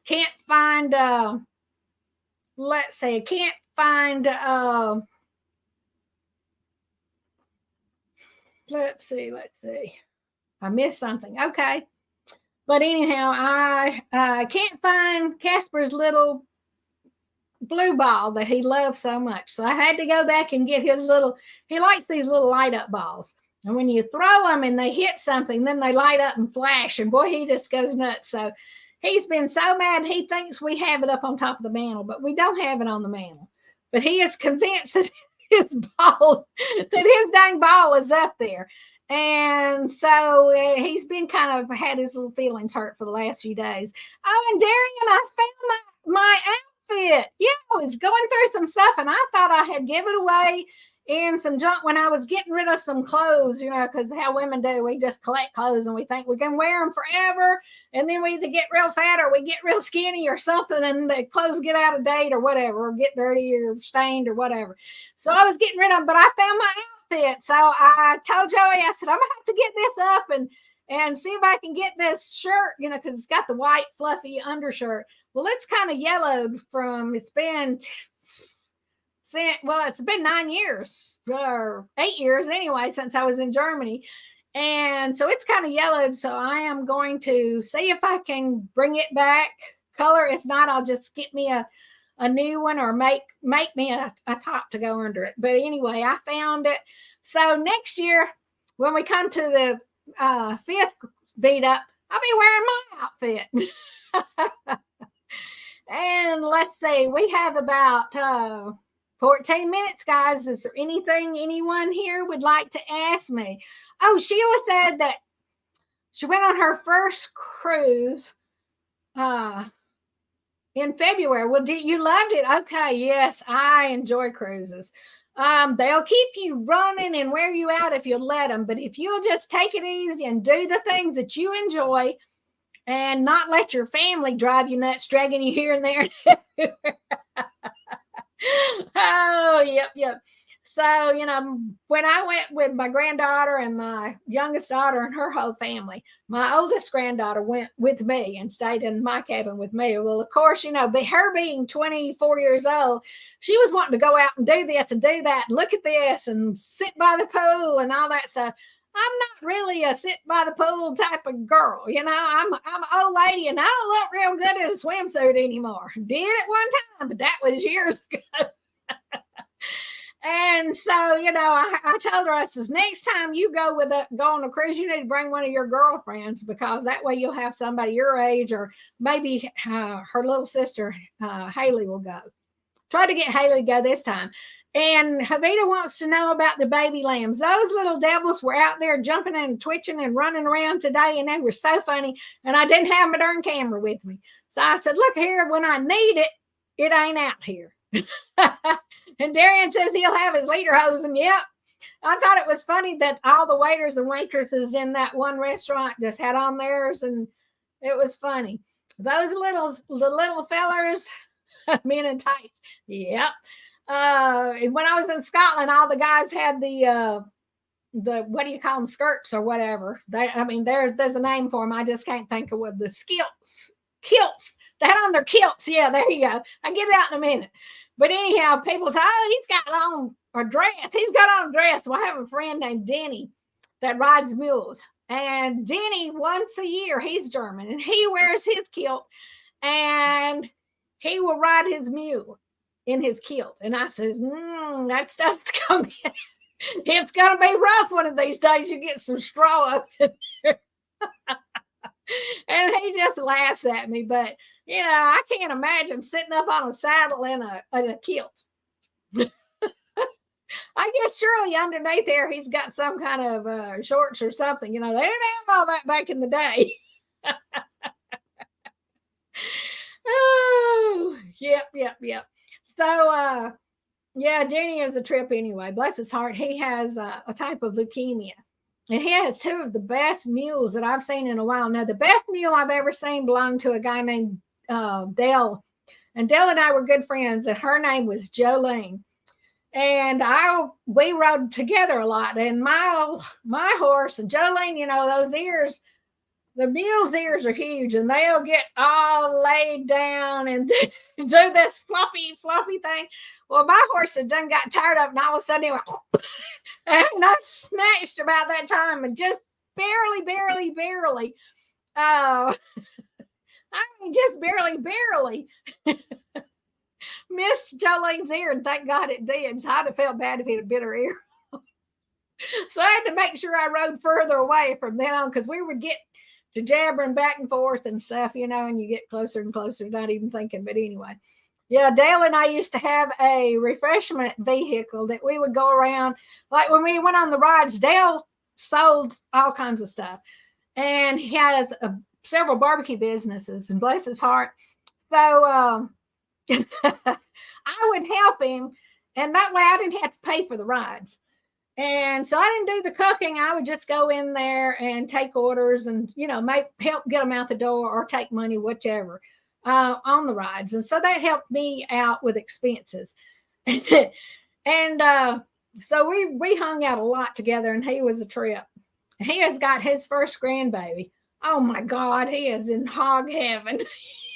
can't find, let's see, I can't find, let's see. I missed something. Okay. But anyhow, I can't find Casper's little blue ball that he loves so much. So I had to go back and get his little, he likes these little light up balls. And when you throw them and they hit something, then they light up and flash. And boy, he just goes nuts. So he's been so mad, he thinks we have it up on top of the mantle, but we don't have it on the mantle. But he is convinced that his ball, that his dang ball is up there. And so he's been kind of had his little feelings hurt for the last few days. Oh, and Darian, I found my outfit. Yeah, I was going through some stuff and I thought I had given away in some junk when I was getting rid of some clothes, because how women do, we just collect clothes and we think we can wear them forever. And then we either get real fat or we get real skinny or something and the clothes get out of date or whatever, or get dirty or stained or whatever. So I was getting rid of them, but I found my outfit. So I told Joey, I said, I'm going to have to get this up and see if I can get this shirt, because it's got the white fluffy undershirt. Well, it's kind of yellowed it's been 9 years or 8 years anyway since I was in Germany. And so it's kind of yellowed. So I am going to see if I can bring it back color. If not, I'll just get me a new one or make me a top to go under it. But anyway, I found it. So next year, when we come to the 5th beat up, I'll be wearing my outfit. And let's see, we have about 14 minutes, guys. Is there anything anyone here would like to ask me? Oh, Sheila said that she went on her first cruise in February. Well, you loved it? Okay, yes, I enjoy cruises. They'll keep you running and wear you out if you let them. But if you'll just take it easy and do the things that you enjoy and not let your family drive you nuts, dragging you here and there and everywhere. Oh, yep. So, when I went with my granddaughter and my youngest daughter and her whole family, my oldest granddaughter went with me and stayed in my cabin with me. Well, of course, her being 24 years old, she was wanting to go out and do this and do that, and look at this and sit by the pool and all that stuff. I'm not really a sit by the pool type of girl. I'm an old lady and I don't look real good in a swimsuit anymore. Did at one time, but that was years ago. And so, I told her, I says, next time you go on a cruise, you need to bring one of your girlfriends, because that way you'll have somebody your age, or maybe her little sister, Haley, will go. Try to get Haley to go this time. And Jovita wants to know about the baby lambs. Those little devils were out there jumping and twitching and running around today, and they were so funny. And I didn't have my darn camera with me. So I said, look here, when I need it, it ain't out here. And Darian says he'll have his lederhosen. Yep. I thought it was funny that all the waiters and waitresses in that one restaurant just had on theirs, and it was funny. Those little fellers, men in tights. Yep. When I was in Scotland, all the guys had the what do you call them, skirts or whatever. There's a name for them. I just can't think of what the kilts. They had on their kilts. Yeah, there you go. I'll get it out in a minute. But anyhow, people say, oh, he's got on a dress. He's got on a dress. Well, I have a friend named Denny that rides mules. And Denny, once a year, he's German, and he wears his kilt, and he will ride his mule in his kilt. And I says, that stuff's it's going to be rough one of these days. You get some straw up in there. And he just laughs at me. But, I can't imagine sitting up on a saddle in a kilt. I guess surely underneath there he's got some kind of shorts or something. They didn't have all that back in the day. Oh, yep. So, Danny has a trip anyway. Bless his heart. He has a type of leukemia. And he has two of the best mules that I've seen in a while. Now, the best mule I've ever seen belonged to a guy named Dell. And Dell and I were good friends, and her name was Jolene. And we rode together a lot. And my horse, and Jolene, those ears, the mule's ears are huge, and they'll get all laid down and do this floppy thing. Well, my horse had done got tired of it, and all of a sudden it went, and I snatched about that time, and just barely. Just barely. missed Jolene's ear, and thank God it did. So I'd have felt bad if it had bit her ear. So I had to make sure I rode further away from then on, because we would get to jabbering back and forth and stuff, and you get closer and closer, not even thinking. But anyway, yeah, Dale and I used to have a refreshment vehicle that we would go around. Like when we went on the rides, Dale sold all kinds of stuff, and he has several barbecue businesses, and bless his heart. So I would help him, and that way I didn't have to pay for the rides. And so I didn't do the cooking. I would just go in there and take orders and, help get them out the door or take money, whichever, on the rides. And so that helped me out with expenses. And so we hung out a lot together, and he was a trip. He has got his first grandbaby. Oh my God, he is in hog heaven.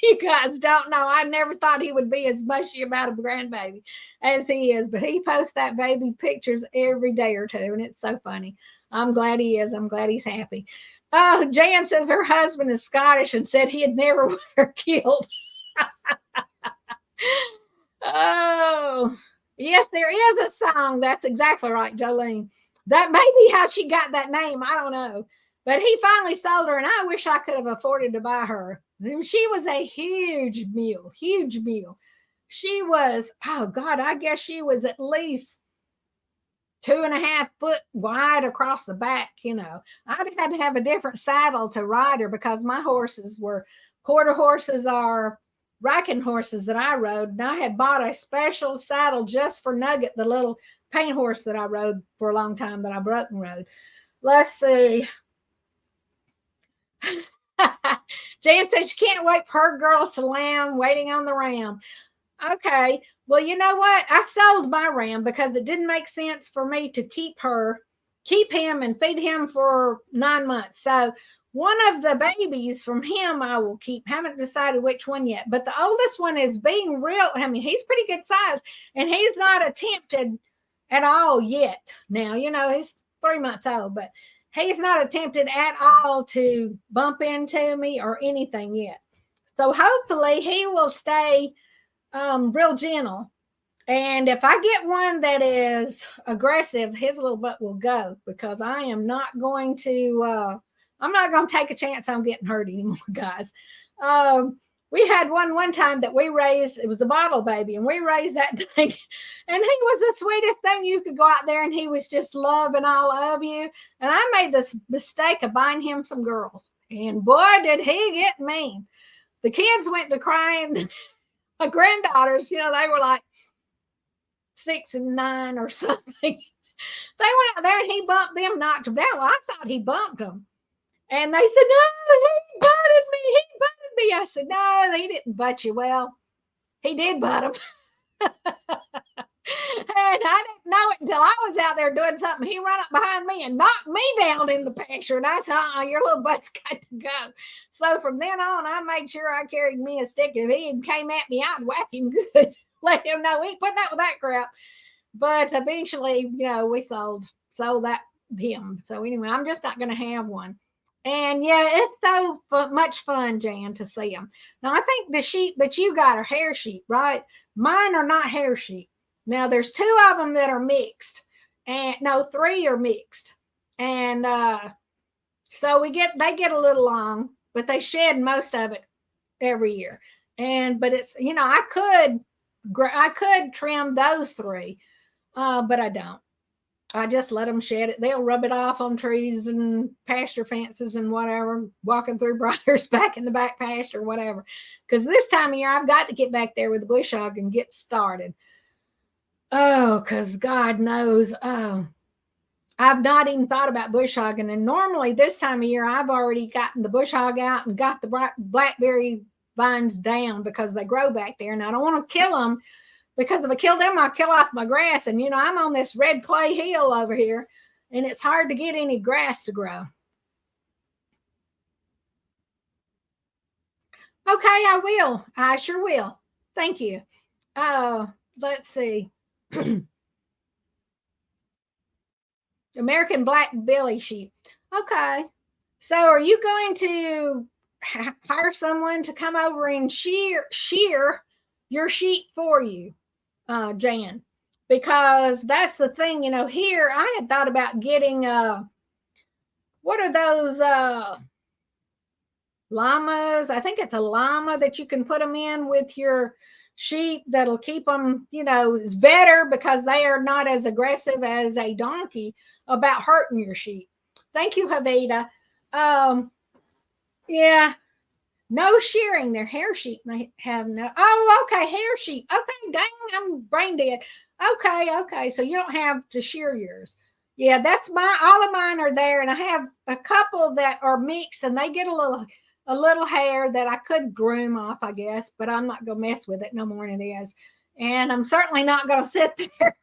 You guys don't know. I never thought he would be as mushy about a grandbaby as he is, but he posts that baby pictures every day or two, and it's so funny. I'm glad he is. I'm glad he's happy. Jan says her husband is Scottish and said he'd never want her killed. Oh, yes, there is a song. That's exactly right, Jolene. That may be how she got that name. I don't know. But he finally sold her, and I wish I could have afforded to buy her. She was a huge mule, huge mule. She was, oh God, I guess she was at least 2.5 foot wide across the back. I'd had to have a different saddle to ride her because my horses were quarter horses or racking horses that I rode. And I had bought a special saddle just for Nugget, the little paint horse that I rode for a long time that I broke and rode. Let's see. Jan said she can't wait for her girls to land, waiting on the ram. Okay, well, you know what? I sold my ram because it didn't make sense for me to keep him and feed him for 9 months. So one of the babies from him I will keep. Haven't decided which one yet, but the oldest one is being real. I mean, he's pretty good size, and he's not attempted at all yet. Now, he's 3 months old, but he's not attempted at all to bump into me or anything yet. So hopefully he will stay real gentle. And if I get one that is aggressive, his little butt will go, because I am not going to take a chance on getting hurt anymore, guys. We had one time that we raised. It was a bottle baby, and we raised that thing, and he was the sweetest thing. You could go out there and he was just loving all of you. And I made this mistake of buying him some girls, and boy, did he get mean. The kids went to crying. My granddaughters, they were like 6 and 9 or something. They went out there and he bumped them, knocked them down. Well, I thought he bumped them. And they said, no, he butted me. He butted me. I said, no, he didn't butt you. Well, he did butt him. And I didn't know it until I was out there doing something. He ran up behind me and knocked me down in the pasture. And I said, your little butt's got to go. So from then on, I made sure I carried me a stick. If he came at me, I'd whack him good. Let him know we ain't putting up with that crap. But eventually, we sold that him. So anyway, I'm just not going to have one. And yeah, it's so much fun, Jan, to see them. Now, I think the sheep that you got are hair sheep, right? Mine are not hair sheep. Now, there's 2 of them that are mixed. And no, 3 are mixed. And so they get a little long, but they shed most of it every year. But it's, I could trim those 3, but I don't. I just let them shed it. They'll rub it off on trees and pasture fences and whatever, walking through briars back in the back pasture, whatever. Because this time of year, I've got to get back there with the bush hog and get started. Oh, because God knows, I've not even thought about bush hogging. And normally this time of year, I've already gotten the bush hog out and got the blackberry vines down because they grow back there. And I don't want to kill them, because if I kill them, I'll kill off my grass. And, I'm on this red clay hill over here, and it's hard to get any grass to grow. Okay, I will. I sure will. Thank you. Let's see. American black billy sheep. Okay. So are you going to hire someone to come over and shear your sheep for you, Jan, because that's the thing. You know, here I had thought about getting what are those llamas? I think it's a llama that you can put them in with your sheep that'll keep them, you know, is better because they are not as aggressive as a donkey about hurting your sheep. Thank you, Havita. Yeah, no shearing. Their hair sheep they have no. Oh, okay, hair sheep. Okay, dang, I'm brain dead. Okay. So you don't have to shear yours. Yeah, that's my. All of mine are there, and I have a couple that are mixed, and they get a little hair that I could groom off, I guess, but I'm not gonna mess with it no more than it is, and I'm certainly not gonna sit there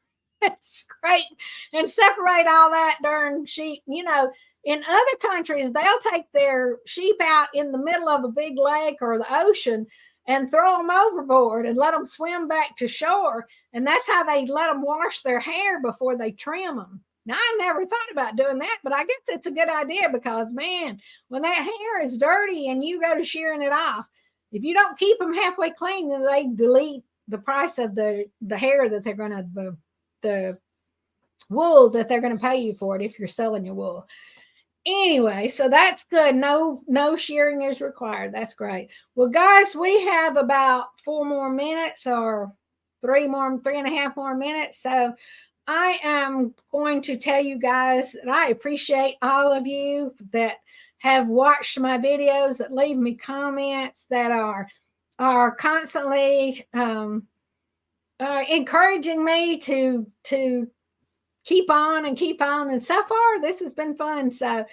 and scrape and separate all that darn sheep. You know, in other countries, they'll take their sheep out in the middle of a big lake or the ocean and throw them overboard and let them swim back to shore. And that's how they let them wash their hair before they trim them. Now, I never thought about doing that, but I guess it's a good idea because, man, when that hair is dirty and you go to shearing it off, if you don't keep them halfway clean, then they delete the price of the hair that they're going to, the wool that they're going to pay you for it if you're selling your wool. Anyway, so that's good. No shearing is required. That's great. Well, guys, we have about 4 more minutes or 3.5 more minutes. So I am going to tell you guys that I appreciate all of you that have watched my videos, that leave me comments, that are constantly encouraging me to keep on. And so far, this has been fun. So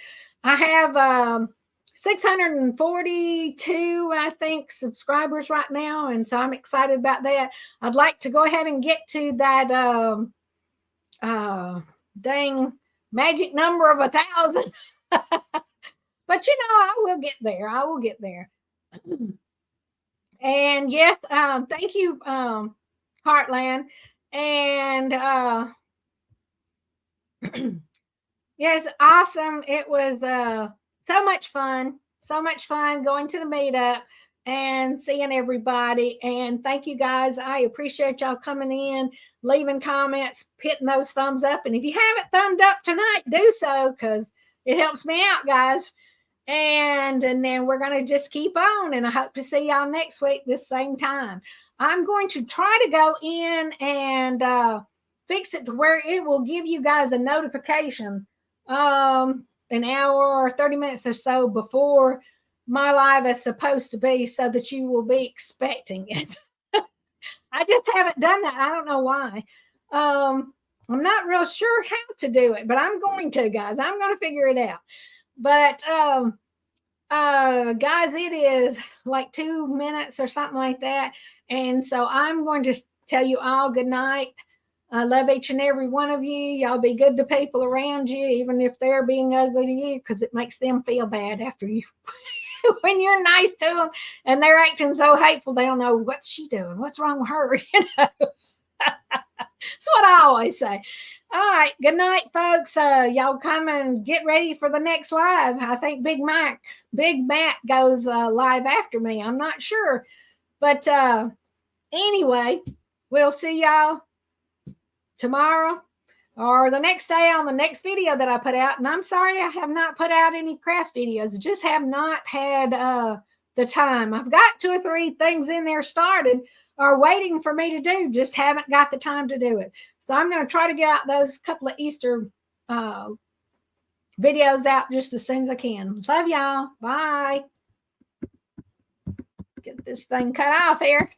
I have 642, I think, subscribers right now. And so I'm excited about that. I'd like to go ahead and get to that dang magic number of 1,000. But you know, I will get there. And yes, thank you, Heartland. And yes, awesome. It was so much fun going to the meetup and seeing everybody. And thank you guys. I appreciate y'all coming in, leaving comments, hitting those thumbs up. And if you haven't thumbed up tonight, do so because it helps me out, guys. And then we're going to just keep on. And I hope to see y'all next week this same time. I'm going to try to go in and fix it to where it will give you guys a notification an hour or 30 minutes or so before my live is supposed to be, so that you will be expecting it. I just haven't done that. I don't know why. I'm not real sure how to do it, but I'm going to, guys. I'm going to figure it out. But guys, it is like 2 minutes or something like that. And so I'm going to tell you all good night. I love each and every one of you. Y'all be good to people around you, even if they're being ugly to you, because it makes them feel bad after you. When you're nice to them and they're acting so hateful, they don't know what's she doing, what's wrong with her. You know, that's what I always say. All right, good night, folks. Y'all come and get ready for the next live. I think Big Matt goes live after me. I'm not sure, but anyway, we'll see y'all tomorrow or the next day on the next video that I put out. And I'm sorry I have not put out any craft videos. Just have not had the time. I've got 2 or 3 things in there started or waiting for me to do. Just haven't got the time to do it. So I'm going to try to get out those couple of Easter videos out just as soon as I can. Love y'all. Bye. Get this thing cut off here.